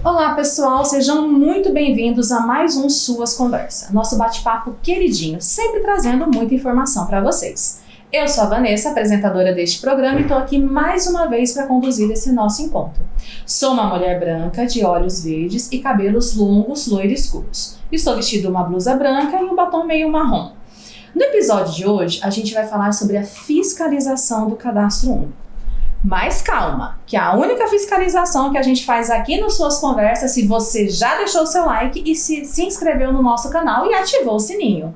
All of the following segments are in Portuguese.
Olá pessoal, sejam muito bem-vindos a mais um Suas Conversa, nosso bate-papo queridinho, sempre trazendo muita informação para vocês. Eu sou a Vanessa, apresentadora deste programa, e estou aqui mais uma vez para conduzir esse nosso encontro. Sou uma mulher branca, de olhos verdes e cabelos longos, loiros escuros. Estou vestindo uma blusa branca e um batom meio marrom. No episódio de hoje, a gente vai falar sobre a fiscalização do Cadastro Único. Mas calma, que a única fiscalização que a gente faz aqui nas Suas Conversas, se você já deixou o seu like e se inscreveu no nosso canal e ativou o sininho.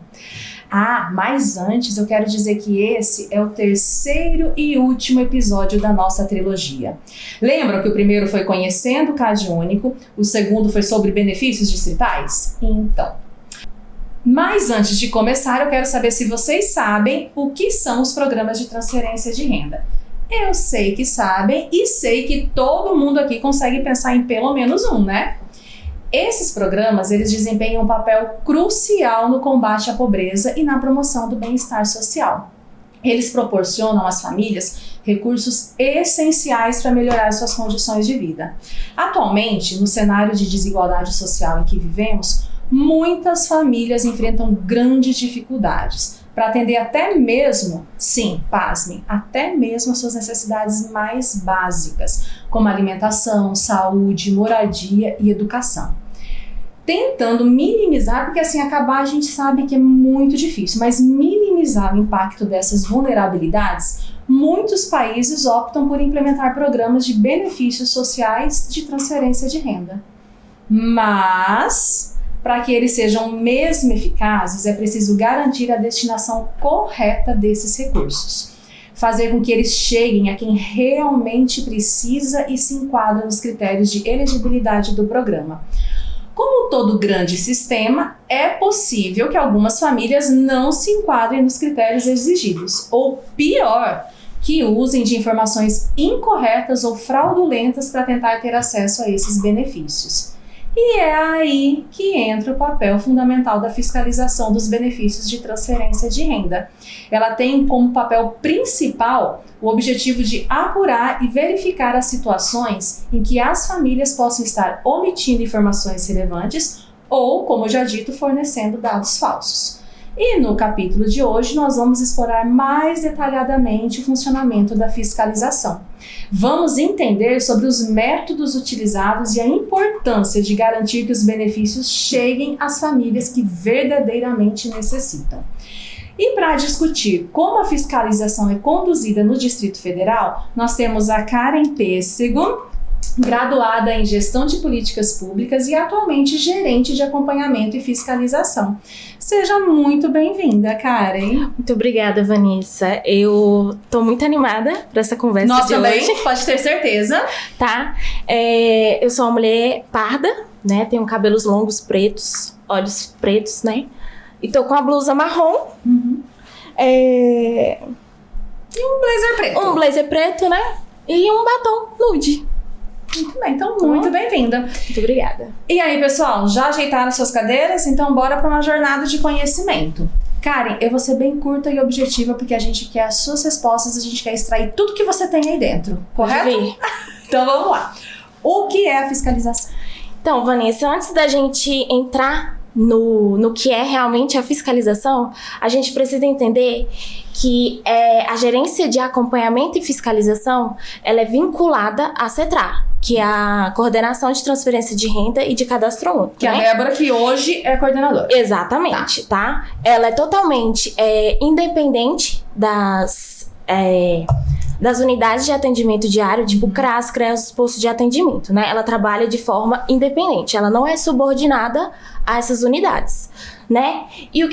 Mas antes eu quero dizer que esse é o terceiro e último episódio da nossa trilogia. Lembram que o primeiro foi Conhecendo o CAD Único, o segundo foi sobre benefícios distritais? Então. Mas antes de começar, eu quero saber se vocês sabem o que são os programas de transferência de renda. Eu sei que sabem e sei que todo mundo aqui consegue pensar em pelo menos um, né? Esses programas, eles desempenham um papel crucial no combate à pobreza e na promoção do bem-estar social. Eles proporcionam às famílias recursos essenciais para melhorar suas condições de vida. Atualmente, no cenário de desigualdade social em que vivemos, muitas famílias enfrentam grandes dificuldades para atender até mesmo, sim, pasmem, até mesmo as suas necessidades mais básicas, como alimentação, saúde, moradia e educação. Tentando minimizar, porque assim, acabar a gente sabe que é muito difícil, mas minimizar o impacto dessas vulnerabilidades, muitos países optam por implementar programas de benefícios sociais de transferência de renda. Mas para que eles sejam mesmo eficazes, é preciso garantir a destinação correta desses recursos. Fazer com que eles cheguem a quem realmente precisa e se enquadra nos critérios de elegibilidade do programa. Como todo grande sistema, é possível que algumas famílias não se enquadrem nos critérios exigidos, ou pior, que usem de informações incorretas ou fraudulentas para tentar ter acesso a esses benefícios. E é aí que entra o papel fundamental da fiscalização dos benefícios de transferência de renda. Ela tem como papel principal o objetivo de apurar e verificar as situações em que as famílias possam estar omitindo informações relevantes ou, como já dito, fornecendo dados falsos. E no capítulo de hoje nós vamos explorar mais detalhadamente o funcionamento da fiscalização. Vamos entender sobre os métodos utilizados e a importância de garantir que os benefícios cheguem às famílias que verdadeiramente necessitam. E para discutir como a fiscalização é conduzida no Distrito Federal, nós temos a Karen Pêssego, graduada em Gestão de Políticas Públicas e atualmente gerente de acompanhamento e fiscalização. Seja muito bem-vinda, Karen. Muito obrigada, Vanessa. Eu tô muito animada para essa conversa Nós de também, hoje. pode ter certeza. Tá? Eu sou uma mulher parda, né? Tenho cabelos longos pretos, olhos pretos, né? E tô com a blusa marrom. E um blazer preto. Um blazer preto, né? E um batom nude. Muito bem, então muito bem-vinda. Muito obrigada. E aí, pessoal, já ajeitaram suas cadeiras? Então bora para uma jornada de conhecimento. Karen, eu vou ser bem curta e objetiva porque a gente quer as suas respostas, a gente quer extrair tudo que você tem aí dentro, correto? Então vamos lá. O que é a fiscalização? Então, Vanessa, antes da gente entrar no que é realmente a fiscalização, a gente precisa entender que a gerência de acompanhamento e fiscalização ela é vinculada à CETRA, que é a Coordenação de Transferência de Renda e de Cadastro Único. Que é a Débora, que hoje é coordenadora. Exatamente, tá? Ela é totalmente independente das unidades de atendimento diário, tipo CRAS, CREAS, postos de atendimento, né? Ela trabalha de forma independente, ela não é subordinada a essas unidades, né? E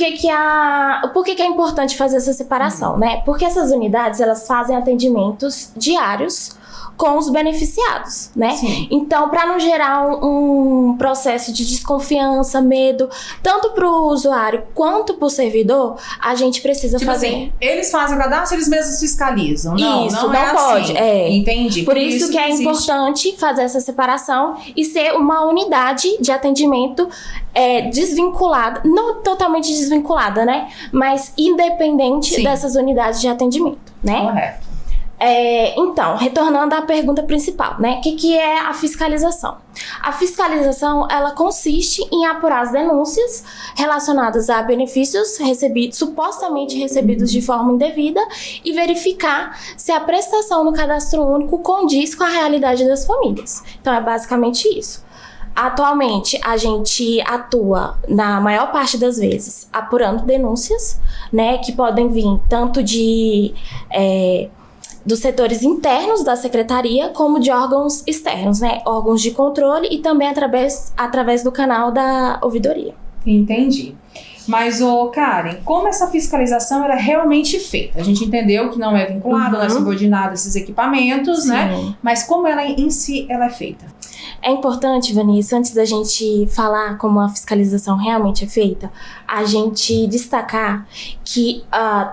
por que é importante fazer essa separação, né? Porque essas unidades, elas fazem atendimentos diários com os beneficiados, né? Sim. Então, para não gerar um processo de desconfiança, medo, tanto para o usuário quanto para o servidor, a gente precisa fazer... Assim, eles fazem o cadastro, eles mesmos fiscalizam. Não, isso, não é pode. Assim. Entendi. Por isso que é importante fazer essa separação e ser uma unidade de atendimento desvinculada, não totalmente desvinculada, né? Mas independente dessas unidades de atendimento, né? Correto. Então, retornando à pergunta principal, né? O que é a fiscalização? A fiscalização, ela consiste em apurar as denúncias relacionadas a benefícios recebidos, supostamente recebidos de forma indevida, e verificar se a prestação no cadastro único condiz com a realidade das famílias. Então, é basicamente isso. Atualmente, a gente atua, na maior parte das vezes, apurando denúncias, né? Que podem vir tanto dos setores internos da secretaria, como de órgãos externos, né? Órgãos de controle e também através do canal da ouvidoria. Entendi. Mas, Karen, como essa fiscalização era realmente feita? A gente entendeu que não é vinculado, não é subordinado a esses equipamentos, né? Mas como ela em si ela é feita? É importante, Vanessa, antes da gente falar como a fiscalização realmente é feita, a gente destacar que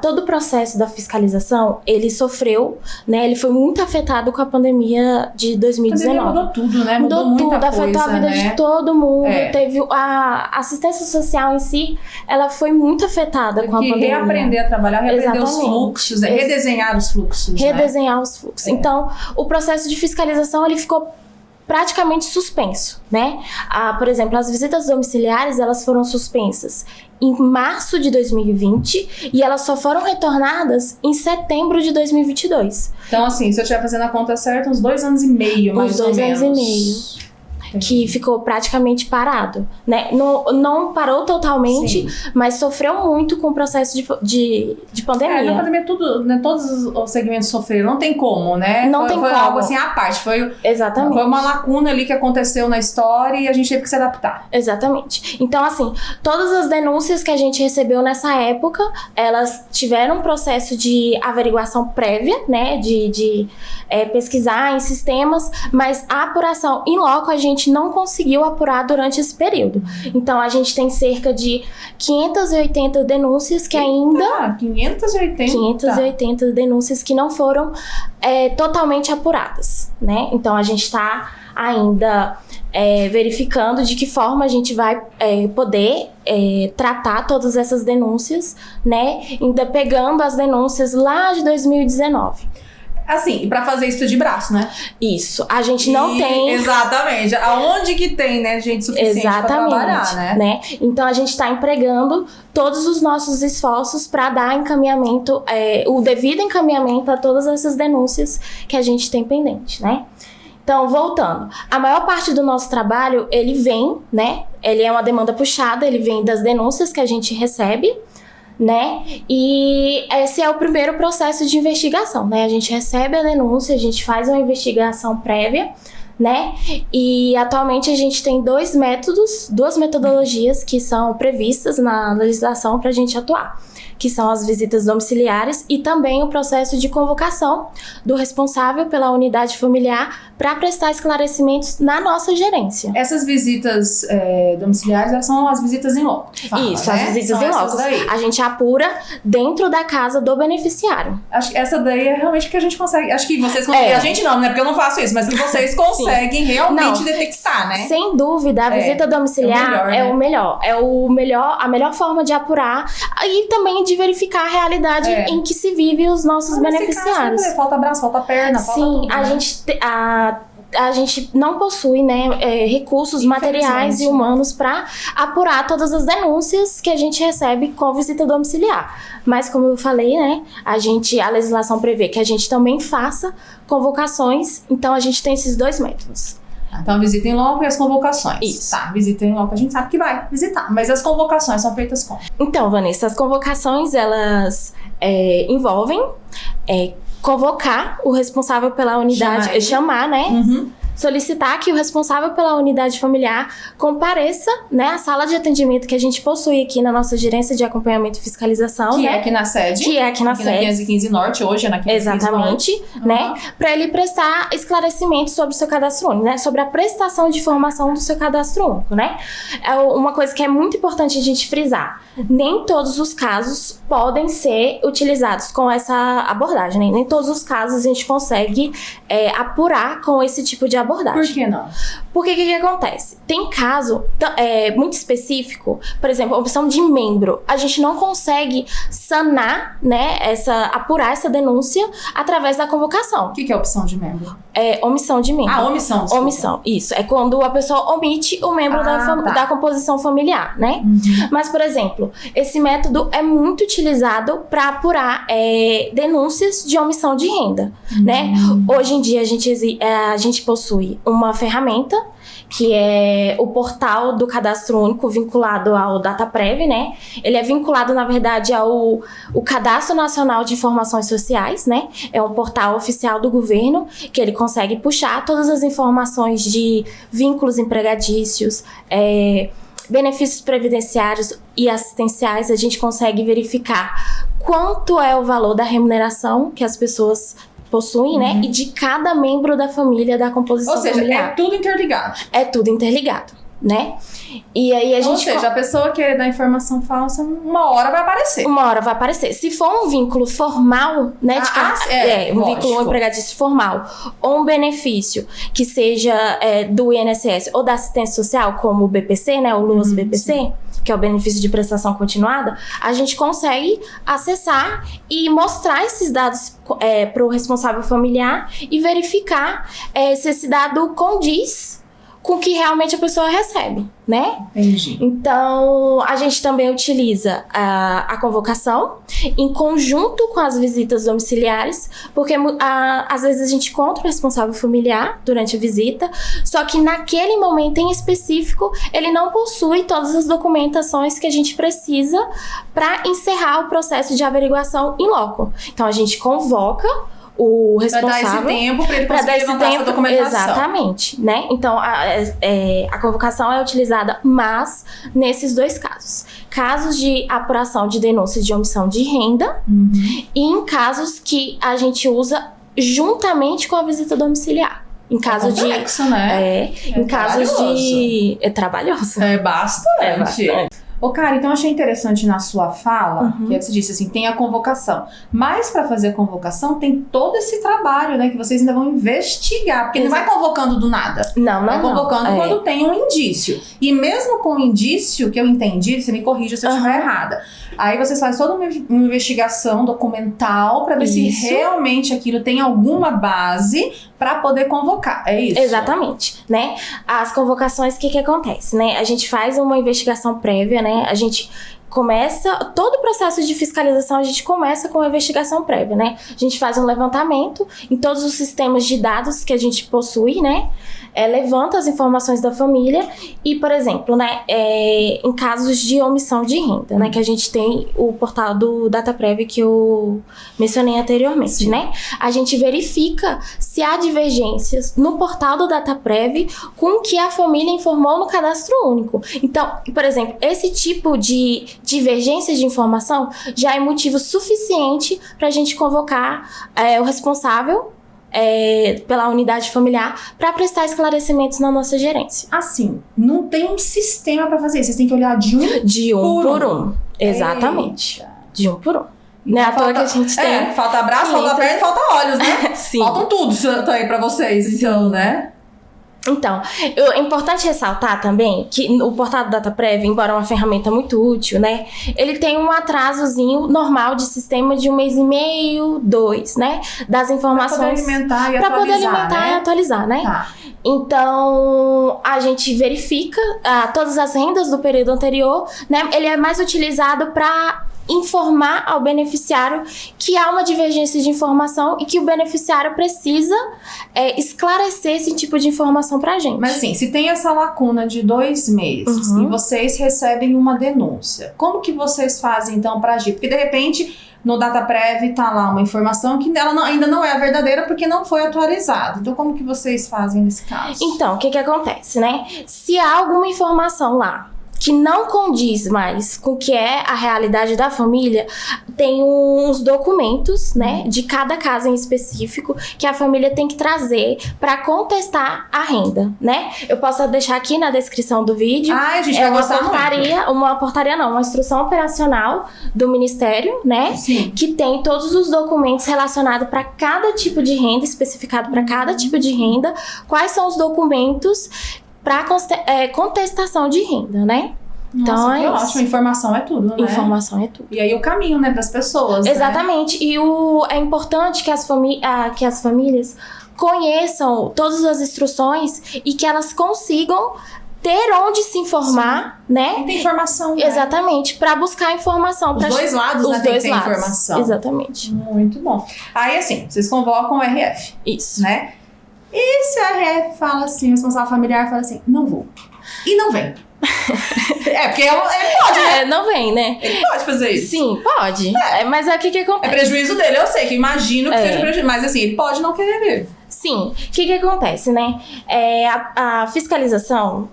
todo o processo da fiscalização, ele sofreu, né? Ele foi muito afetado com a pandemia de 2019. A pandemia mudou tudo, né? Mudou tudo, afetou a vida de todo mundo. Teve a assistência social em si, ela foi muito afetada com a pandemia. Reaprender a trabalhar, reaprender os fluxos, redesenhar os fluxos. Redesenhar os fluxos. Então, o processo de fiscalização, ele ficou praticamente suspenso, né? Por exemplo, as visitas domiciliares, elas foram suspensas em março de 2020 e elas só foram retornadas em setembro de 2022. Então, assim, se eu estiver fazendo a conta certa, uns 2 anos e meio, mais ou menos. Uns 2 anos e meio. Que ficou praticamente parado, né? Não parou totalmente, sim, mas sofreu muito com o processo de pandemia. Na pandemia tudo, né, todos os segmentos sofreram, não tem como, né? Não tem como. Foi algo assim à parte, Exatamente. Foi uma lacuna ali que aconteceu na história e a gente teve que se adaptar. Exatamente. Então, assim, todas as denúncias que a gente recebeu nessa época, elas tiveram um processo de averiguação prévia, né? De pesquisar em sistemas, mas a apuração in loco a gente não conseguiu apurar durante esse período. Então, a gente tem cerca de 580 denúncias que ainda... 580 denúncias que não foram totalmente apuradas, né? Então, a gente está ainda verificando de que forma a gente vai poder tratar todas essas denúncias, né? Ainda pegando as denúncias lá de 2019. Assim, pra fazer isso de braço, né? Isso. A gente não tem... Exatamente. Aonde que tem, né, gente suficiente pra trabalhar, né? Então, a gente tá empregando todos os nossos esforços pra dar encaminhamento, o devido encaminhamento a todas essas denúncias que a gente tem pendente, né? Então, voltando. A maior parte do nosso trabalho, ele vem, né? Ele é uma demanda puxada, ele vem das denúncias que a gente recebe, né? E esse é o primeiro processo de investigação, né? A gente recebe a denúncia, a gente faz uma investigação prévia, né? E atualmente a gente tem duas metodologias que são previstas na legislação para a gente atuar, que são as visitas domiciliares e também o processo de convocação do responsável pela unidade familiar para prestar esclarecimentos na nossa gerência. Essas visitas domiciliares, elas são as visitas em loco. Isso, as visitas em loco. A gente apura dentro da casa do beneficiário. Acho que essa daí é realmente o que a gente consegue. Acho que vocês conseguem. A gente não, né? Porque eu não faço isso, mas que vocês conseguem realmente detectar, né? Sem dúvida, a visita domiciliar é o melhor, a melhor forma de apurar e também de verificar a realidade em que se vive os nossos beneficiários. Caso, falta braço, falta perna, falta tudo, a gente não possui, né, recursos materiais e humanos para apurar todas as denúncias que a gente recebe com visita domiciliar. Mas, como eu falei, né, a legislação prevê que a gente também faça convocações, então a gente tem esses 2 métodos. Então, a visita em loco e as convocações. Isso. Tá, visita em loco a gente sabe que vai visitar, mas as convocações são feitas como? Então, Vanessa, as convocações, elas envolvem convocar o responsável pela unidade, chamar, né? Uhum. Solicitar que o responsável pela unidade familiar compareça, né, à sala de atendimento que a gente possui aqui na nossa gerência de acompanhamento e fiscalização, que né? É aqui na sede. Que é aqui na sede. Na 515 Norte, hoje é na 515 Norte. Exatamente, né? Para ele prestar esclarecimentos sobre o seu cadastro único, né? Sobre a prestação de informação do seu cadastro único, né? É uma coisa que é muito importante a gente frisar. Nem todos os casos podem ser utilizados com essa abordagem, né? Nem todos os casos a gente consegue apurar com esse tipo de abordagem. abordagem. Por que não? Porque o que acontece? Tem caso muito específico, por exemplo, a opção de membro. A gente não consegue sanar, né, apurar essa denúncia através da convocação. O que é opção de membro? É omissão de membro. Omissão. Desculpa. Omissão, isso. É quando a pessoa omite o membro da composição familiar, né? Mas, por exemplo, esse método é muito utilizado para apurar denúncias de omissão de renda, né? Hoje em dia, a gente possui uma ferramenta que é o portal do Cadastro Único vinculado ao Dataprev, né? Ele é vinculado, na verdade, ao Cadastro Nacional de Informações Sociais, né? É um portal oficial do governo que ele consegue puxar todas as informações de vínculos empregadícios, benefícios previdenciários e assistenciais. A gente consegue verificar quanto é o valor da remuneração que as pessoas possuem, né? E de cada membro da família, da composição familiar. Ou seja, é tudo interligado. É tudo interligado, né? E aí a gente... Ou seja, a pessoa que dá informação falsa, uma hora vai aparecer. Uma hora vai aparecer. Se for um vínculo formal, né? Um vínculo empregatício formal, ou um benefício que seja do INSS ou da assistência social, como o BPC, né? O LUAS BPC, que é o benefício de prestação continuada, a gente consegue acessar e mostrar esses dados para o responsável familiar e verificar se esse dado condiz com o que realmente a pessoa recebe, né? Entendi. Então, a gente também utiliza a convocação em conjunto com as visitas domiciliares, porque às vezes a gente encontra o responsável familiar durante a visita, só que naquele momento em específico, ele não possui todas as documentações que a gente precisa para encerrar o processo de averiguação in loco. Então, a gente convoca o responsável... Pra dar esse tempo pra ele conseguir levantar essa documentação. Exatamente, né? Então, a convocação é utilizada, mas nesses dois casos. Casos de apuração de denúncias de omissão de renda e em casos que a gente usa juntamente com a visita domiciliar. Em caso complexo, né? Em casos de... É trabalhoso. É bastante. Ô, cara, então eu achei interessante na sua fala, que você disse assim, tem a convocação. Mas para fazer a convocação tem todo esse trabalho, né, que vocês ainda vão investigar. Porque não vai convocando do nada. Não. Vai convocando quando tem um indício. E mesmo com o indício, que eu entendi, você me corrija se eu estiver errada. Aí vocês fazem toda uma investigação documental para ver se realmente aquilo tem alguma base para poder convocar. É isso? Exatamente, né? As convocações, o que acontece, né? A gente faz uma investigação prévia, né? A gente começa, todo o processo de fiscalização a gente começa com a investigação prévia, né? A gente faz um levantamento em todos os sistemas de dados que a gente possui, né? Levanta as informações da família e, por exemplo, né, em casos de omissão de renda, né, que a gente tem o portal do Dataprev que eu mencionei anteriormente, né? A gente verifica se há divergências no portal do Dataprev com o que a família informou no Cadastro Único. Então, por exemplo, esse tipo de divergência de informação já é motivo suficiente para a gente convocar o responsável pela unidade familiar para prestar esclarecimentos na nossa gerência. Assim, não tem um sistema para fazer isso. Vocês têm que olhar de um por um. Exatamente. Eita. De um por um. Não é à toa que a gente tem. Falta braço, falta perna e falta olhos, né? Sim. Faltam tudo aí para vocês, então, né? Então, é importante ressaltar também que o portal do Dataprev, embora uma ferramenta muito útil, né? Ele tem um atrasozinho normal de sistema de 1 mês e meio, 2, né? Das informações. Para poder alimentar e atualizar, né? Tá. Então, a gente verifica todas as rendas do período anterior, né? Ele é mais utilizado para informar ao beneficiário que há uma divergência de informação e que o beneficiário precisa esclarecer esse tipo de informação pra gente. Mas assim, se tem essa lacuna de 2 meses e vocês recebem uma denúncia, como que vocês fazem então pra agir? Porque de repente no Dataprev tá lá uma informação que ela ainda não é a verdadeira porque não foi atualizada. Então como que vocês fazem nesse caso? Então, o que acontece, né? Se há alguma informação lá que não condiz mais com o que é a realidade da família, tem uns documentos, né, de cada caso em específico que a família tem que trazer para contestar a renda, né? Eu posso deixar aqui na descrição do vídeo. A gente vai gostar muito. Uma instrução operacional do Ministério, né? Sim. Que tem todos os documentos relacionados para cada tipo de renda, especificado para cada tipo de renda, quais são os documentos para contestação de renda, né? Nossa, então que ótimo. Informação é tudo, né? Informação é tudo. E aí o caminho, né, para as pessoas. Exatamente. Né? E é importante que as famílias conheçam todas as instruções e que elas consigam ter onde se informar, né? Tem informação, né? Exatamente, para buscar informação. Os dois lados, né, tem que ter informação. Exatamente. Muito bom. Aí, assim, vocês convocam o RF. Isso. Né? E se a RF fala assim, o responsável familiar fala assim, não vou. E não vem. Porque ele pode, né? Não vem, né? Ele pode fazer isso. Sim, pode. Mas o que acontece? É prejuízo dele, eu sei, que imagino que seja prejuízo. Mas assim, ele pode não querer vir. Sim. O que acontece, né? A fiscalização,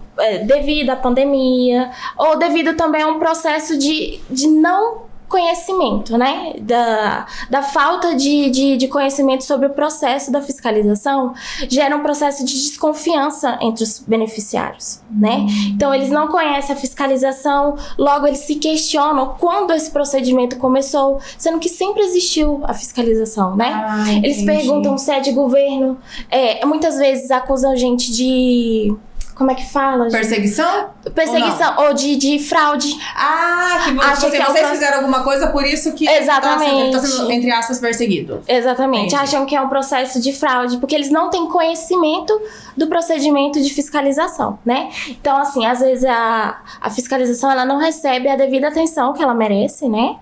devido à pandemia, ou devido também a um processo de não conhecimento, né? Da falta de conhecimento sobre o processo da fiscalização, gera um processo de desconfiança entre os beneficiários, né? Então, eles não conhecem a fiscalização, logo eles se questionam quando esse procedimento começou, sendo que sempre existiu a fiscalização, né? Eles perguntam se é de governo, muitas vezes acusam a gente de... Como é que fala? Perseguição? Ou de fraude. Que vocês fizeram alguma coisa, por isso que exatamente. Tá sendo, entre aspas, perseguido. Exatamente. Entendi. Acham que é um processo de fraude, porque eles não têm conhecimento do procedimento de fiscalização, né? Então, assim, às vezes a fiscalização ela não recebe a devida atenção que ela merece, né?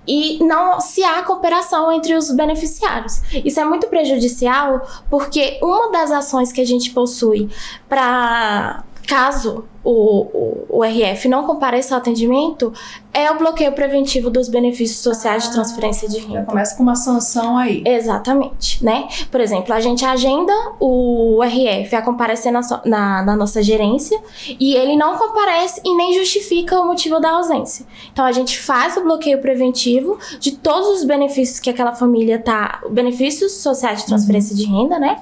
E não se há cooperação entre os beneficiários. Isso é muito prejudicial, porque uma das ações que a gente possui para caso o RF não compareça ao atendimento é o bloqueio preventivo dos benefícios sociais de transferência de renda. Já começa com uma sanção aí. Exatamente, né? Por exemplo, a gente agenda o RF a comparecer na nossa gerência e ele não comparece e nem justifica o motivo da ausência. Então, a gente faz o bloqueio preventivo de todos os benefícios que aquela família benefícios sociais de transferência de renda, né?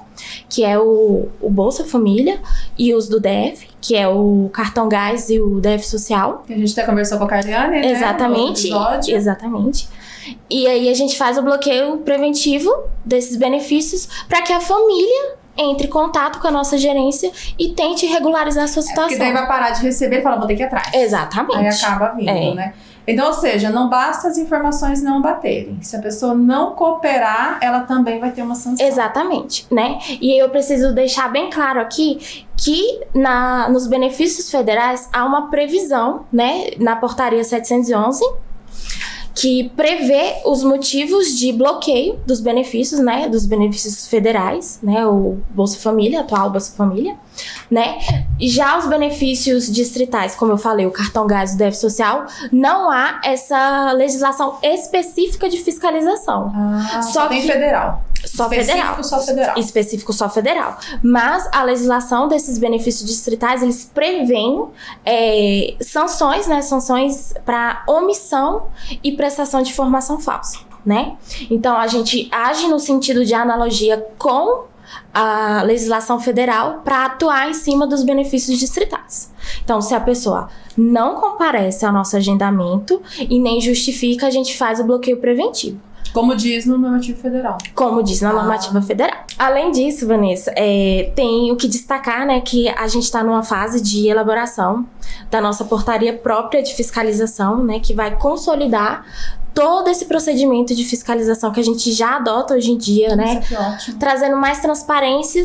Que é o Bolsa Família e os do DF, que é o Cartão Gás e o DF Social. Que a gente até conversou com a Carliane, né? Exatamente. E aí a gente faz o bloqueio preventivo desses benefícios para que a família entre em contato com a nossa gerência e tente regularizar a sua situação. Porque daí vai parar de receber e falar, vou ter que ir atrás. Exatamente. Aí acaba vindo, né? Então, ou seja, não basta as informações não baterem. Se a pessoa não cooperar, ela também vai ter uma sanção. Exatamente, né? E eu preciso deixar bem claro aqui que nos benefícios federais há uma previsão, né? Na portaria 711, que prevê os motivos de bloqueio dos benefícios, né? Dos benefícios federais, né? O Bolsa Família, atual Bolsa Família, né? E já os benefícios distritais, como eu falei, o Cartão Gás e o DF Social, não há essa legislação específica de fiscalização. Só tem federal. Específico só federal. Mas a legislação desses benefícios distritais, eles prevêem sanções, né? Sanções para omissão e prestação de informação falsa, né? Então, a gente age no sentido de analogia com a legislação federal para atuar em cima dos benefícios distritais. Então, se a pessoa não comparece ao nosso agendamento e nem justifica, a gente faz o bloqueio preventivo. Como diz no normativo federal. Como diz na normativa federal. Além disso, Vanessa, tem o que destacar, né, que a gente está numa fase de elaboração da nossa portaria própria de fiscalização, né, que vai consolidar todo esse procedimento de fiscalização que a gente já adota hoje em dia, né? Isso, que ótimo. Trazendo mais transparência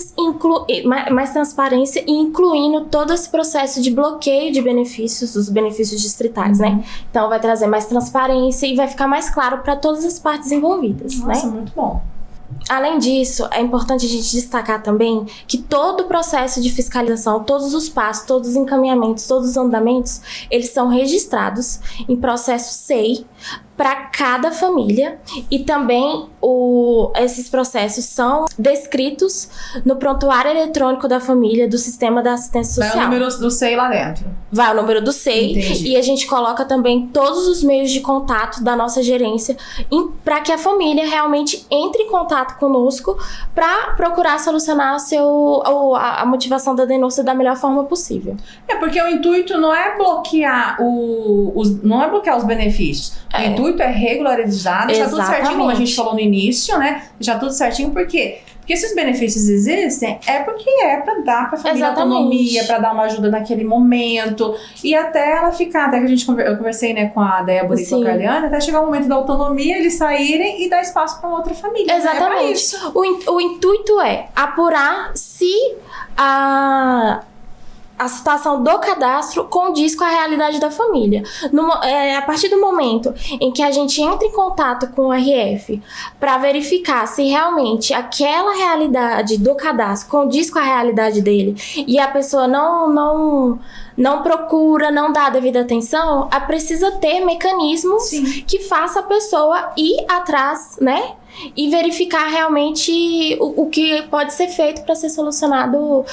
e incluindo todo esse processo de bloqueio de benefícios, os benefícios distritais, né? Então vai trazer mais transparência e vai ficar mais claro para todas as partes envolvidas, né? Nossa, muito bom. Além disso, é importante a gente destacar também que todo o processo de fiscalização, todos os passos, todos os encaminhamentos, todos os andamentos, eles são registrados em processo SEI para cada família e também esses processos são descritos no prontuário eletrônico da família do sistema da assistência social. Vai o número do SEI lá dentro. Vai o número do SEI. Entendi. E a gente coloca também todos os meios de contato da nossa gerência para que a família realmente entre em contato conosco para procurar solucionar a motivação da denúncia da melhor forma possível. Porque o intuito não é bloquear os benefícios. O intuito é regularizar, deixar tudo certinho, como a gente falou no início, né? Deixar tudo certinho, por quê? Porque se os benefícios existem, é porque é pra dar pra família autonomia, pra dar uma ajuda naquele momento. E até ela ficar, até que eu conversei, né, com a Débora e com a Carliane, até chegar o momento da autonomia, eles saírem e dar espaço pra outra família. Exatamente. Isso. O intuito é apurar se a situação do cadastro condiz com a realidade da família. A partir do momento em que a gente entra em contato com o RF para verificar se realmente aquela realidade do cadastro condiz com a realidade dele e a pessoa não procura, não dá a devida atenção, precisa ter mecanismos que faça a pessoa ir atrás, né? E verificar realmente o que pode ser feito para ser solucionado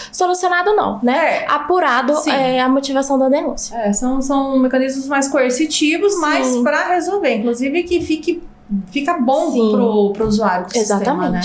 não, né? Apurado a motivação da denúncia. São mecanismos mais coercitivos, mas para resolver, inclusive que fica bom pro usuário do sistema, né?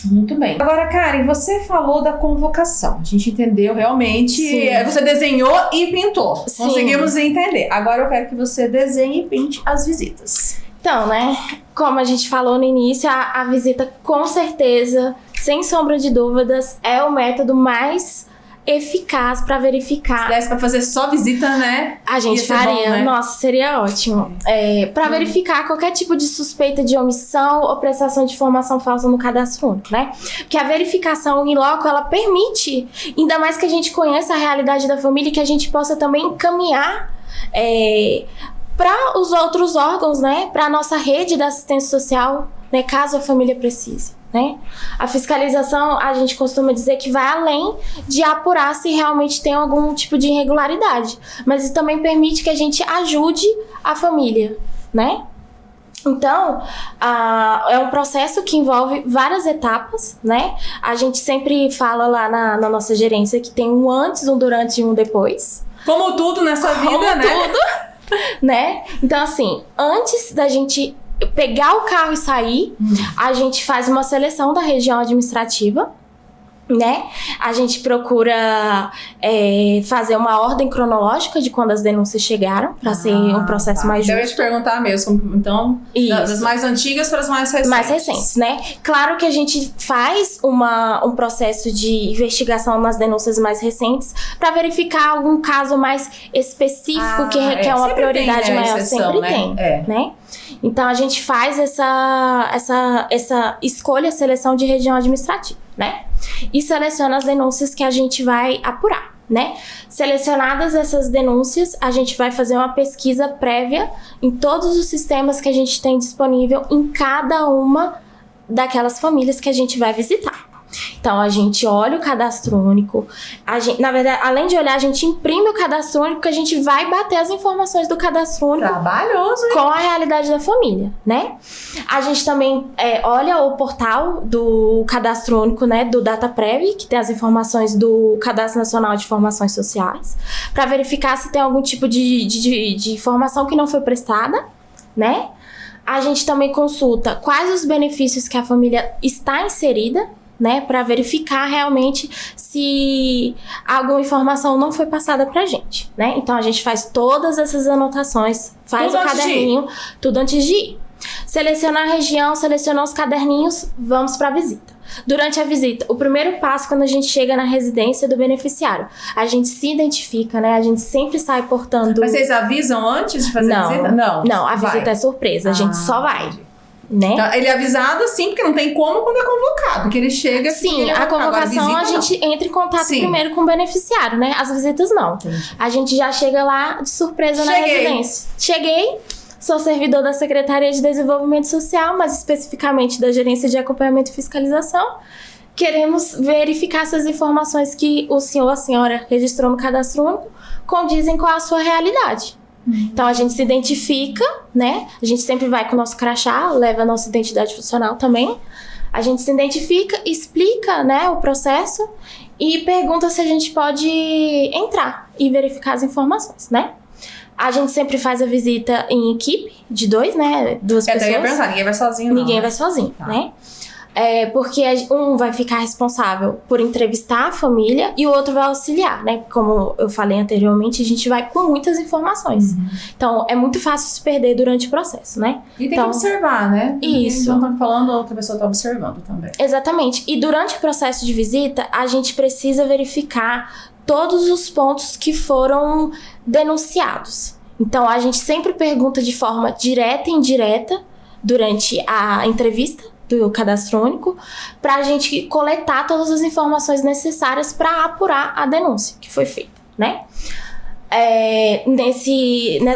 Muito bem. Agora, Karen, você falou da convocação. A gente entendeu realmente. Você desenhou e pintou. Sim. Conseguimos entender. Agora eu quero que você desenhe e pinte as visitas. Então, né, como a gente falou no início, a visita com certeza, sem sombra de dúvidas, é o método mais eficaz para verificar. Se desse para fazer só visita, né? A gente faria. Bom, né? Nossa, seria ótimo. Para verificar qualquer tipo de suspeita de omissão ou prestação de informação falsa no cadastro único, né? Porque a verificação in loco, ela permite, ainda mais que a gente conheça a realidade da família, que a gente possa também encaminhar para os outros órgãos, né? Para a nossa rede da assistência social, né? Caso a família precise, né? A fiscalização, a gente costuma dizer que vai além de apurar se realmente tem algum tipo de irregularidade, mas isso também permite que a gente ajude a família, né? Então, é um processo que envolve várias etapas, né? A gente sempre fala lá na nossa gerência que tem um antes, um durante e um depois. Como tudo nessa vida, né? Como tudo, né? Então, assim, antes da gente pegar o carro e sair, a gente faz uma seleção da região administrativa, né? A gente procura fazer uma ordem cronológica de quando as denúncias chegaram, para ser um processo mais justo. Eu ia te perguntar mesmo, então, das mais antigas para as mais recentes. Mais recentes, né? Claro que a gente faz um processo de investigação nas denúncias mais recentes para verificar algum caso mais específico que requer uma prioridade tem, né, maior. Exceção, sempre tem, né? Então a gente faz essa escolha, seleção de região administrativa, né? E seleciona as denúncias que a gente vai apurar, né? Selecionadas essas denúncias, a gente vai fazer uma pesquisa prévia em todos os sistemas que a gente tem disponível em cada uma daquelas famílias que a gente vai visitar. Então, a gente olha o cadastro único, na verdade, além de olhar, a gente imprime o cadastro único, que a gente vai bater as informações do cadastro único trabalhoso, hein? Com a realidade da família, né? A gente também olha o portal do cadastro único, né, do DataPrev, que tem as informações do Cadastro Nacional de Informações Sociais, para verificar se tem algum tipo de informação que não foi prestada, né? A gente também consulta quais os benefícios que a família está inserida, né, para verificar realmente se alguma informação não foi passada pra gente, né? Então a gente faz todas essas anotações, faz o caderninho, tudo antes de ir. Selecionar a região, selecionar os caderninhos, vamos pra visita. Durante a visita, o primeiro passo, quando a gente chega na residência do beneficiário, a gente se identifica, né? A gente sempre sai portando... Mas vocês avisam antes de fazer a visita? Não, a visita é surpresa, a gente só vai. Né? Então, ele é avisado sim, porque não tem como quando é convocado, porque ele chega... Sim, a convocação a gente entra em contato primeiro com o beneficiário, né? As visitas não. Entendi. A gente já chega lá de surpresa na residência. Cheguei, sou servidor da Secretaria de Desenvolvimento Social, mas especificamente da Gerência de Acompanhamento e Fiscalização. Queremos verificar se as informações que o senhor ou a senhora registrou no cadastro único condizem com a sua realidade, Então, a gente se identifica, né? A gente sempre vai com o nosso crachá, leva a nossa identidade funcional também. A gente se identifica, explica, né, o processo e pergunta se a gente pode entrar e verificar as informações, né? A gente sempre faz a visita em equipe de 2, né? 2 pessoas. Eu ia pensar, ninguém vai sozinho, não. Ninguém vai sozinho, né? Porque um vai ficar responsável por entrevistar a família e o outro vai auxiliar, né? Como eu falei anteriormente, a gente vai com muitas informações. Então, é muito fácil se perder durante o processo, né? E tem que observar, né? Isso. Então, tá falando, a outra pessoa tá observando também. Exatamente. E durante o processo de visita, a gente precisa verificar todos os pontos que foram denunciados. Então, a gente sempre pergunta de forma direta e indireta durante a entrevista do cadastro único, para a gente coletar todas as informações necessárias para apurar a denúncia que foi feita, né?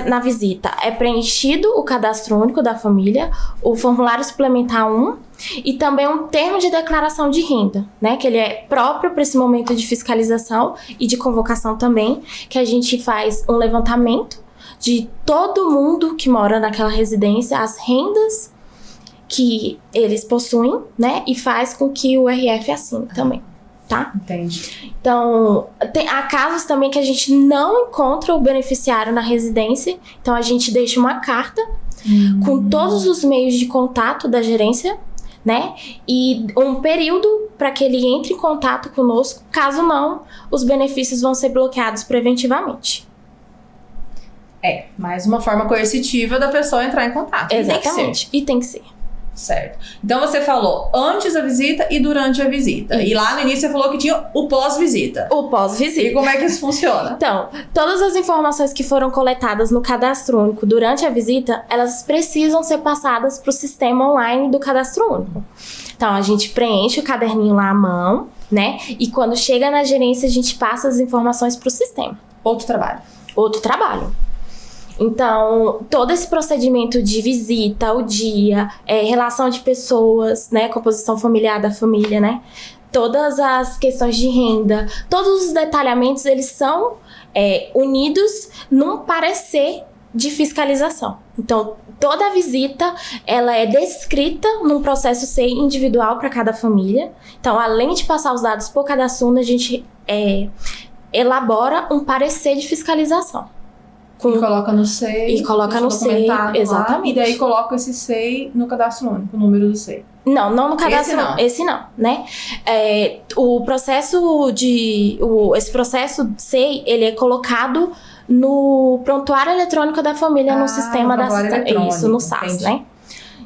Na visita é preenchido o cadastro único da família, o formulário suplementar 1 e também um termo de declaração de renda, né? Que ele é próprio para esse momento de fiscalização e de convocação também, que a gente faz um levantamento de todo mundo que mora naquela residência, as rendas que eles possuem, né? E faz com que o RF assine também, tá? Entendi. Então, há casos também que a gente não encontra o beneficiário na residência, então a gente deixa uma carta com todos os meios de contato da gerência, né? E um período para que ele entre em contato conosco, caso não, os benefícios vão ser bloqueados preventivamente. Mais uma forma coercitiva da pessoa entrar em contato. Exatamente. E tem que ser. Certo. Então você falou antes da visita e durante a visita. Isso. E lá no início você falou que tinha o pós-visita. O pós-visita. E como é que isso funciona? Então, todas as informações que foram coletadas no cadastro único durante a visita, elas precisam ser passadas para o sistema online do cadastro único. Então, a gente preenche o caderninho lá à mão, né? E quando chega na gerência, a gente passa as informações para o sistema. Outro trabalho. Então, todo esse procedimento de visita, o dia, relação de pessoas, né, composição familiar da família, né, todas as questões de renda, todos os detalhamentos, eles são unidos num parecer de fiscalização. Então, toda a visita, ela é descrita num processo SEI individual para cada família. Então, além de passar os dados por cadastro, a gente elabora um parecer de fiscalização. E coloca no SEI. E coloca no SEI, exatamente. E daí coloca esse SEI no cadastro único, o número do SEI. Não no cadastro único. Esse não, né? Esse processo SEI, ele é colocado no prontuário eletrônico da família, no sistema da isso, no SAS, entendi. Né?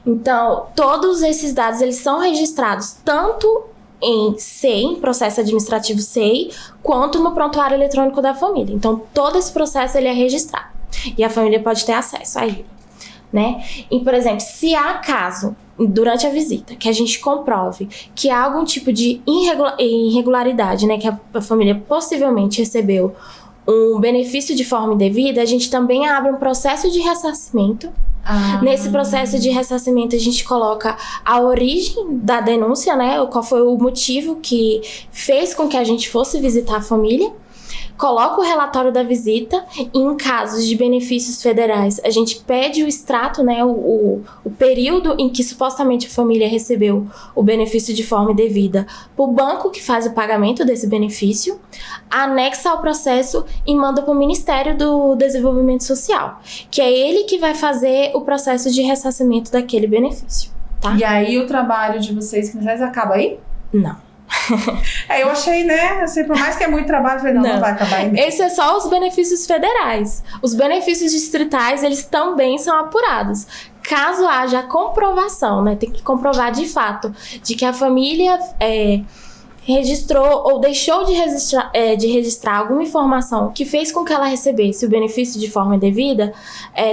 Então, todos esses dados, eles são registrados tanto em SEI, processo administrativo SEI, quanto no prontuário eletrônico da família. Então, todo esse processo ele é registrado e a família pode ter acesso a ele, né? E, por exemplo, se há caso, durante a visita, que a gente comprove que há algum tipo de irregularidade, né, que a família possivelmente recebeu um benefício de forma indevida, a gente também abre um processo de ressarcimento. Nesse processo de ressarcimento, a gente coloca a origem da denúncia, né? Qual foi o motivo que fez com que a gente fosse visitar a família. Coloca o relatório da visita e, em casos de benefícios federais, a gente pede o extrato, né, o período em que supostamente a família recebeu o benefício de forma indevida para o banco que faz o pagamento desse benefício, anexa ao processo e manda para o Ministério do Desenvolvimento Social, que é ele que vai fazer o processo de ressarcimento daquele benefício, tá? E aí o trabalho de vocês acaba aí? Não. Eu achei, né? Assim, por mais que é muito trabalho, eu falei, não vai acabar aí mesmo. Esse é só os benefícios federais. Os benefícios distritais, eles também são apurados. Caso haja comprovação, né? Tem que comprovar de fato de que a família registrou ou deixou de registrar alguma informação que fez com que ela recebesse o benefício de forma indevida,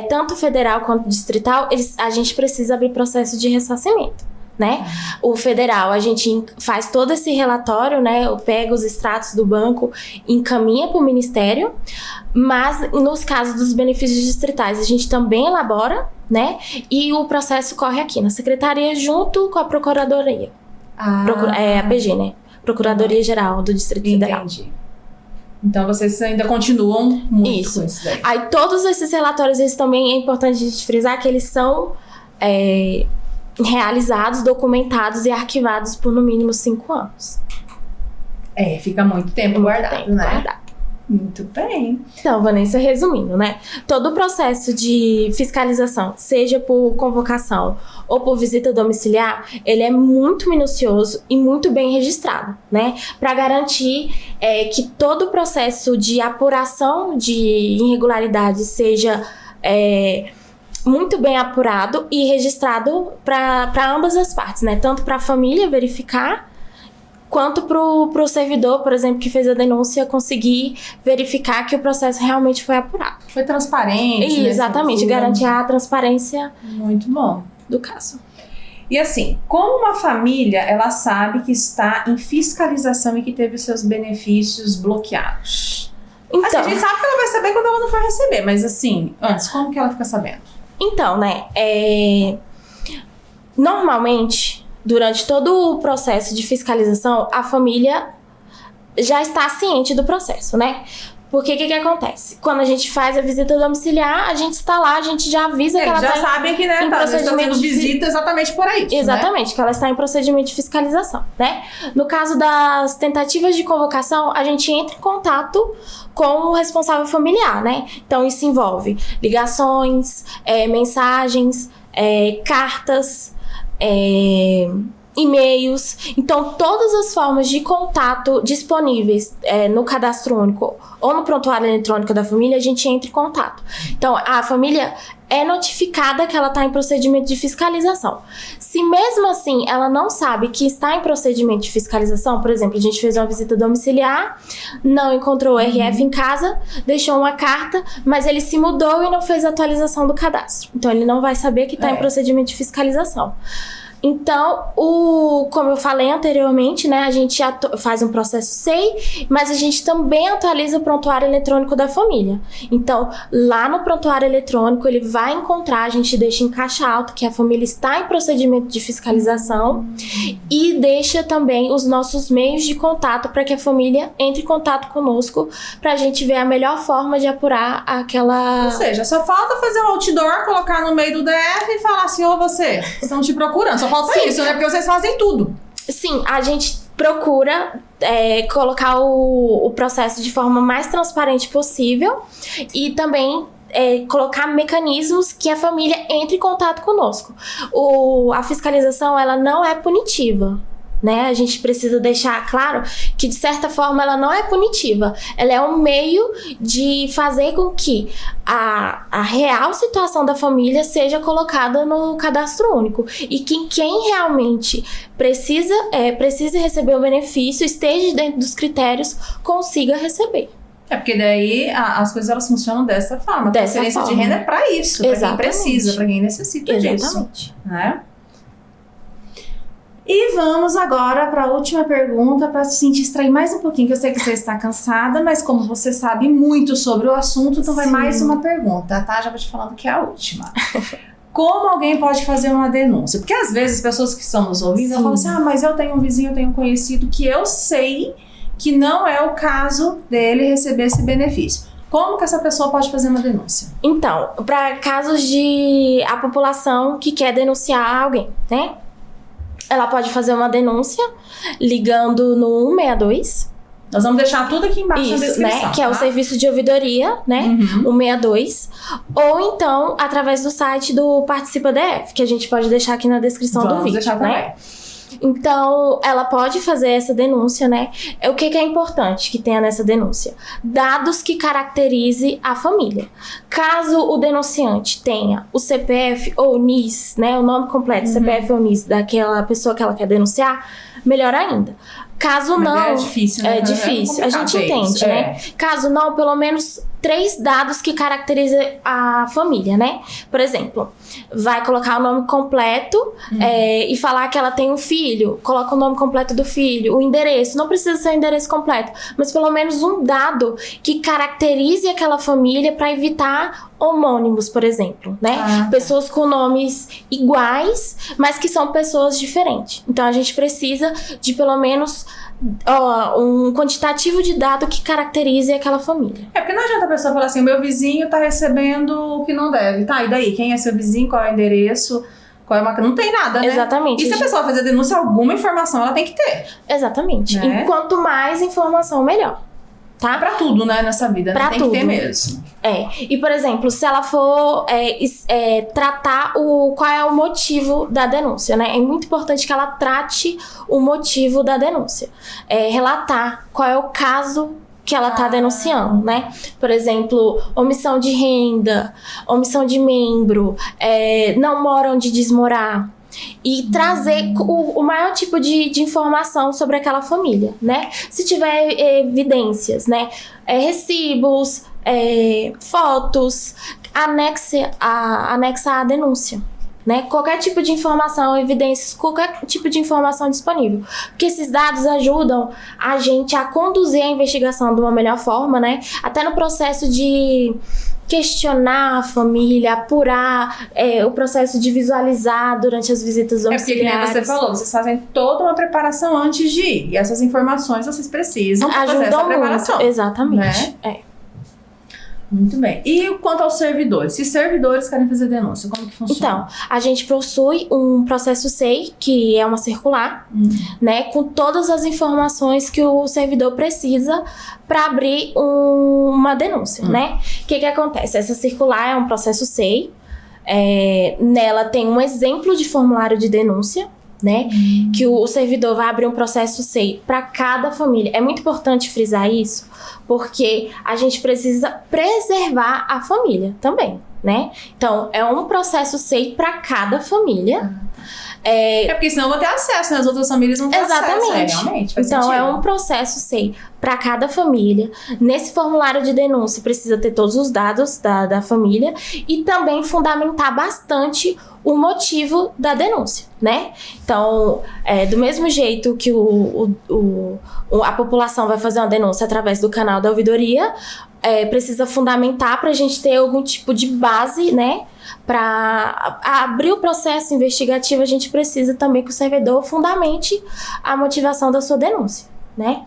tanto federal quanto distrital, a gente precisa abrir processo de ressarcimento. Né? O federal, a gente faz todo esse relatório, né? Pega os extratos do banco, encaminha para o Ministério, mas nos casos dos benefícios distritais, a gente também elabora, né? E o processo corre aqui na Secretaria junto com a Procuradoria. A PG, né? Procuradoria Geral do Distrito Federal. Entendi. Então vocês ainda continuam muito Isso. com isso daí. Aí todos esses relatórios, eles também é importante a gente frisar que eles são realizados, documentados e arquivados por no mínimo 5 anos. Fica muito tempo guardado, né? Guardado. Muito bem. Então, Vanessa, resumindo, né? Todo o processo de fiscalização, seja por convocação ou por visita domiciliar, ele é muito minucioso e muito bem registrado, né? Para garantir que todo o processo de apuração de irregularidades seja muito bem apurado e registrado para ambas as partes, né? Tanto para a família verificar, quanto pro servidor, por exemplo, que fez a denúncia, conseguir verificar que o processo realmente foi apurado. Foi transparente, né? Exatamente, garantir a transparência muito bom do caso. E assim, como uma família, ela sabe que está em fiscalização e que teve os seus benefícios bloqueados? Então, Assim, a gente sabe que ela vai saber quando ela não for receber, mas assim, antes, como que ela fica sabendo? Então, né, normalmente, durante todo o processo de fiscalização, a família já está ciente do processo, né? Porque o que acontece? Quando a gente faz a visita domiciliar, a gente está lá, a gente já avisa que ela já sabe que, né, tá fazendo visita exatamente por aí. Exatamente, né? Que ela está em procedimento de fiscalização, né? No caso das tentativas de convocação, a gente entra em contato com o responsável familiar, né? Então, isso envolve ligações, mensagens, cartas, e-mails. Então, todas as formas de contato disponíveis no cadastro único ou no prontuário eletrônico da família, a gente entra em contato. Então, a família é notificada que ela está em procedimento de fiscalização. Se mesmo assim ela não sabe que está em procedimento de fiscalização, por exemplo, a gente fez uma visita domiciliar, não encontrou o RF em casa, deixou uma carta, mas ele se mudou e não fez a atualização do cadastro. Então, ele não vai saber que está em procedimento de fiscalização. Então, como eu falei anteriormente, né, a gente faz um processo SEI, mas a gente também atualiza o prontuário eletrônico da família. Então, lá no prontuário eletrônico, ele vai encontrar, a gente deixa em caixa alta que a família está em procedimento de fiscalização e deixa também os nossos meios de contato para que a família entre em contato conosco para a gente ver a melhor forma de apurar aquela... Ou seja, só falta fazer um outdoor, colocar no meio do DF e falar assim, ô você, estão te procurando, só falta isso, né? Porque vocês fazem tudo. Sim, a gente procura colocar o processo de forma mais transparente possível e também colocar mecanismos que a família entre em contato conosco. A fiscalização, ela não é punitiva, né? A gente precisa deixar claro que, de certa forma, ela não é punitiva. Ela é um meio de fazer com que a real situação da família seja colocada no cadastro único e que quem realmente precisa receber o benefício, esteja dentro dos critérios, consiga receber. Porque daí as coisas elas funcionam dessa forma. A transferência de renda é para isso, para quem precisa, para quem necessita disso. Né? E vamos agora para a última pergunta, para se extrair mais um pouquinho, que eu sei que você está cansada, mas como você sabe muito sobre o assunto, então vai mais uma pergunta, tá? Já vou te falando que é a última. Como alguém pode fazer uma denúncia? Porque às vezes as pessoas que estão nos ouvindo falam assim, mas eu tenho um vizinho, eu tenho um conhecido que eu sei que não é o caso dele receber esse benefício. Como que essa pessoa pode fazer uma denúncia? Então, para casos de a população que quer denunciar alguém, né? Ela pode fazer uma denúncia ligando no 162. Nós vamos deixar tudo aqui embaixo na descrição. Né? Que é o serviço de ouvidoria, né? 162. Ou então, através do site do Participa DF, que a gente pode deixar aqui na descrição do vídeo. Deixar né? Então, ela pode fazer essa denúncia, né? O que é importante que tenha nessa denúncia? Dados que caracterize a família. Caso o denunciante tenha o CPF ou o NIS, né? O nome completo, CPF ou NIS daquela pessoa que ela quer denunciar, melhor ainda. Caso não... É difícil, né? É difícil, a gente entende, né? Caso não, pelo menos 3 dados que caracterizem a família, né? Por exemplo, vai colocar o nome completo e falar que ela tem um filho, coloca o nome completo do filho, o endereço, não precisa ser o endereço completo, mas pelo menos um dado que caracterize aquela família para evitar homônimos, por exemplo, né? Pessoas com nomes iguais, mas que são pessoas diferentes. Então, a gente precisa de pelo menos um quantitativo de dado que caracterize aquela família. Porque não adianta a pessoa falar assim, o meu vizinho tá recebendo o que não deve. Tá, e daí? Quem é seu vizinho? Qual é o endereço? Qual é uma... Não tem nada, né? Exatamente. E se a pessoa fazer denúncia, alguma informação ela tem que ter. Exatamente. Né? E quanto mais informação, melhor. Tá? Pra tudo, né, nessa vida. Pra tem tudo. que ter mesmo. E por exemplo, se ela for tratar qual é o motivo da denúncia, né? É muito importante que ela trate o motivo da denúncia. Relatar qual é o caso que ela tá denunciando, né? Por exemplo, omissão de renda, omissão de membro, não mora onde diz morar. E trazer o maior tipo de informação sobre aquela família, né? Se tiver evidências, né? Recibos, fotos, anexa à denúncia, né? Qualquer tipo de informação, evidências, qualquer tipo de informação disponível. Porque esses dados ajudam a gente a conduzir a investigação de uma melhor forma, né? Até no processo de questionar a família, apurar o processo de visualizar durante as visitas domiciliares. Porque, como você falou, vocês fazem toda uma preparação antes de ir. E essas informações vocês precisam fazer essa preparação. Muito, exatamente. Né? Muito bem. E quanto aos servidores? Se servidores querem fazer denúncia, como que funciona? Então, a gente possui um processo SEI, que é uma circular, né, com todas as informações que o servidor precisa para abrir uma denúncia, né? O que acontece? Essa circular é um processo SEI, nela tem um exemplo de formulário de denúncia, né? Que o servidor vai abrir um processo SEI para cada família. É muito importante frisar isso, porque a gente precisa preservar a família também, né? Então, é um processo SEI para cada família. Porque senão eu vou ter acesso, né? As outras famílias não têm acesso. Realmente. Então, sentido. é um processo SEI para cada família. Nesse formulário de denúncia, precisa ter todos os dados da família e também fundamentar bastante o motivo da denúncia, né? Então, do mesmo jeito que a população vai fazer uma denúncia através do canal da ouvidoria, precisa fundamentar para a gente ter algum tipo de base, né? Para abrir o processo investigativo, a gente precisa também que o servidor fundamente a motivação da sua denúncia, né?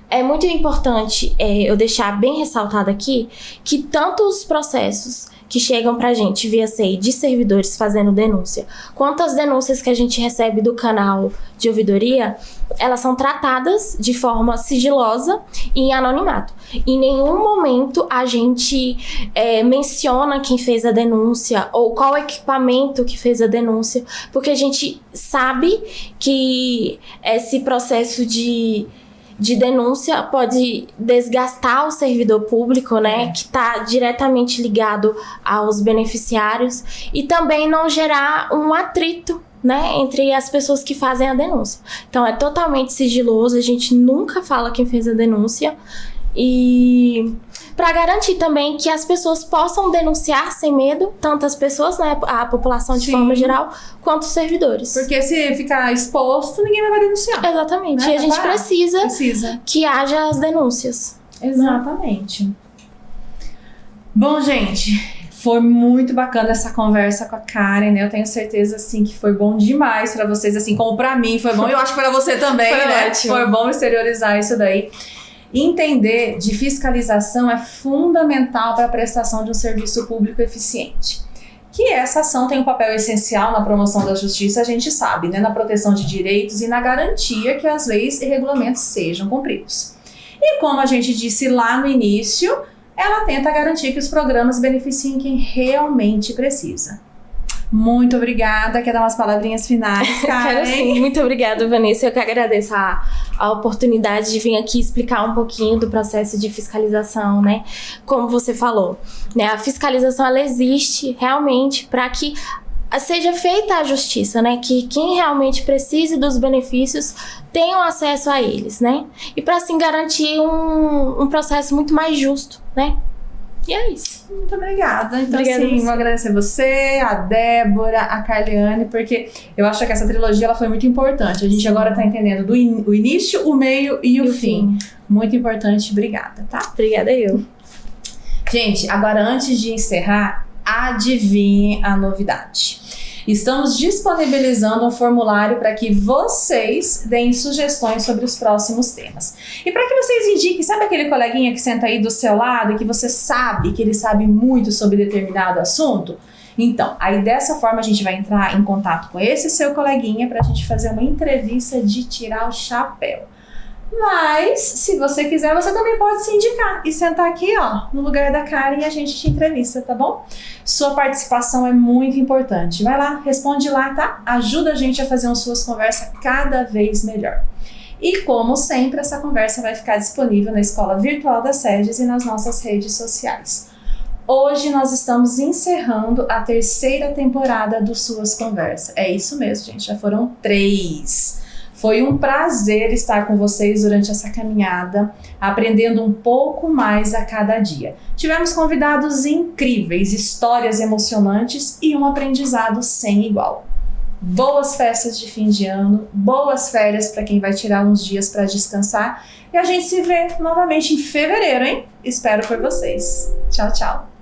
É muito importante eu deixar bem ressaltado aqui que tanto os processos que chegam pra gente via SEI de servidores fazendo denúncia, quanto as denúncias que a gente recebe do canal de ouvidoria, elas são tratadas de forma sigilosa e em anonimato. Em nenhum momento a gente menciona quem fez a denúncia ou qual equipamento que fez a denúncia, porque a gente sabe que esse processo de denúncia pode desgastar o servidor público, né, que está diretamente ligado aos beneficiários e também não gerar um atrito, né, entre as pessoas que fazem a denúncia. Então, é totalmente sigiloso, a gente nunca fala quem fez a denúncia e para garantir também que as pessoas possam denunciar sem medo, tanto as pessoas, né, a população de forma geral, quanto os servidores. Porque se ficar exposto, ninguém vai denunciar. Exatamente. Né? E a gente precisa que haja as denúncias. Exatamente. Bom, gente, foi muito bacana essa conversa com a Karen, né? Eu tenho certeza, assim, que foi bom demais pra vocês, assim, como pra mim foi bom. E eu acho que pra você também, foi né? Ótimo. Foi bom exteriorizar isso daí. Entender de fiscalização é fundamental para a prestação de um serviço público eficiente. Que essa ação tem um papel essencial na promoção da justiça, a gente sabe, né? Na proteção de direitos e na garantia que as leis e regulamentos sejam cumpridos. E como a gente disse lá no início, ela tenta garantir que os programas beneficiem quem realmente precisa. Muito obrigada. Quer dar umas palavrinhas finais, Karen? Quero sim. Muito obrigada, Vanessa. Eu que agradeço a oportunidade de vir aqui explicar um pouquinho do processo de fiscalização, né? Como você falou, né? A fiscalização, ela existe realmente para que seja feita a justiça, né? Que quem realmente precise dos benefícios tenham acesso a eles, né? E para assim garantir um processo muito mais justo, né? E é isso. Muito obrigada. Então, Obrigada, sim, vou agradecer você, a Débora, a Carliane, porque eu acho que essa trilogia ela foi muito importante. A gente agora tá entendendo o início, o meio e o fim. Muito importante. Obrigada, tá? Obrigada eu. Gente, agora antes de encerrar, adivinhe a novidade. Estamos disponibilizando um formulário para que vocês deem sugestões sobre os próximos temas. E para que vocês indiquem, sabe aquele coleguinha que senta aí do seu lado e que você sabe que ele sabe muito sobre determinado assunto? Então, aí dessa forma a gente vai entrar em contato com esse seu coleguinha para a gente fazer uma entrevista de tirar o chapéu. Mas, se você quiser, você também pode se indicar e sentar aqui, ó, no lugar da Karen e a gente te entrevista, tá bom? Sua participação é muito importante. Vai lá, responde lá, tá? Ajuda a gente a fazer umas suas conversas cada vez melhor. E, como sempre, essa conversa vai ficar disponível na Escola Virtual das Sedes e nas nossas redes sociais. Hoje nós estamos encerrando a 3ª temporada do Suas Conversas. É isso mesmo, gente, já foram 3. Foi um prazer estar com vocês durante essa caminhada, aprendendo um pouco mais a cada dia. Tivemos convidados incríveis, histórias emocionantes e um aprendizado sem igual. Boas festas de fim de ano, boas férias para quem vai tirar uns dias para descansar e a gente se vê novamente em fevereiro, hein? Espero por vocês. Tchau, tchau.